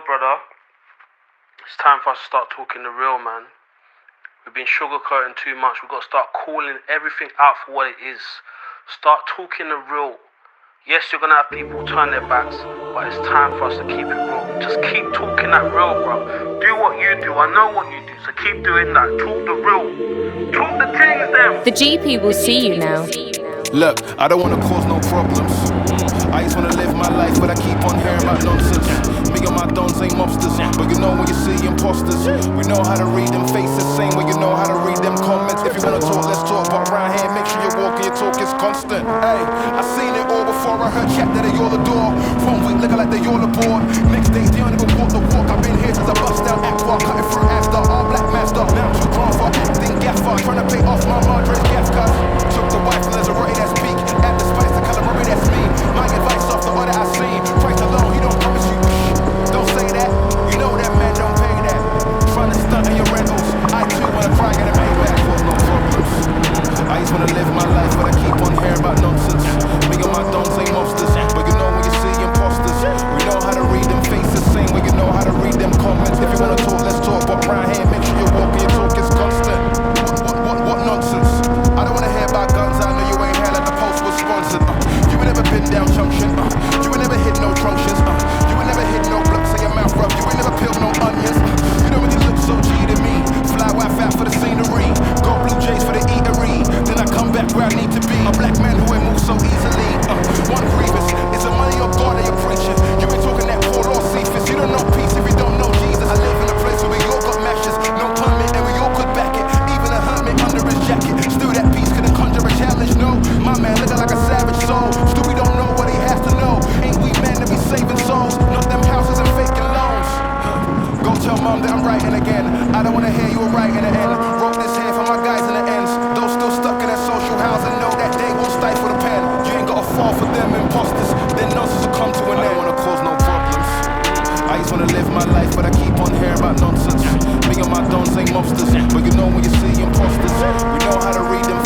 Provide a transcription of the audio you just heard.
brother. It's time for us to start talking the real, man. We've been sugarcoating too much. We've got to start calling everything out for what it is. Start talking the real. Yes, you're going to have people turn their backs, but it's time for us to keep it real. Just keep talking that real, bro. Do what you do. I know what you do, so keep doing that. Talk the real. Talk the things, them. The GP will see you now. Look, I don't want to cause no problems. I just want to live my life, but I keep on hearing about nonsense. Me and my dons ain't mobsters, but you know when you see imposters, we know how to read them faces, same way you know how to read them comments. If you want to talk, let's talk, but around here, make sure you walk and your talk is constant. Hey, I seen it all before, I heard chat that they all adore. 1 week looking like they all aboard. Next day, they don't even walk the walk. I've been here since I bust down Aqua, cutting through Astor, all black master. Now too grown for acting gaffer, trying to pay off my Madre's gas cuz. Took the wife and there's a rotty that's peak. Add the spice, the calorie that's me. My advice off the order I seen. Price alone, he don't promise you. Don't say that, you know that man don't pay that. Trying to stunt on your rentals. I too wanna cry, get a payback. Cause no problems. I just wanna live my life, but I keep on hearing about nonsense. Me and my dons ain't mobsters, but you know when you see imposters, we know how to read them faces, same way you know how to read them comments. If you wanna talk, let's talk, but round here, make sure you walk and your talk is constant. What nonsense? I don't wanna hear about guns, I know you ain't here like the post was sponsored. You ain't never been down junction, you ain't never hit no junctions, you ain't never hit no blocks in your mouth, bruv, you ain't never peeled no onions. You don't really look so G to me. Fly Wi-Fi for the scenery, go Blue Jays for the eatery. Then I come back where I need to be. A black man who ain't move so easily. One grievous, is the money of God that you're preaching. You ain't talking that poor Lord Cephas. You don't know peace if you don't know Jesus. I live in a place where we all got matches, no permit, and we all could back it. Even a hermit under his jacket, still that peace couldn't conjure a challenge. No, my man looking like a savage soul. Still we don't know what he has to know. Ain't we men to be saving souls? Not them houses and faking loans. Go tell mom that I'm writing again. I don't wanna hear you were right in the end. Wrote this here for my guys in the ends. Those still stuck in their social housing know that they won't stifle the pen. You ain't gotta fall for them imposters. Then nonsense will come to an end. I don't wanna cause no problems. I just wanna live my life, but I keep on hearing about nonsense. Me and my dons ain't mobsters, but you know when you see imposters, we know how to read them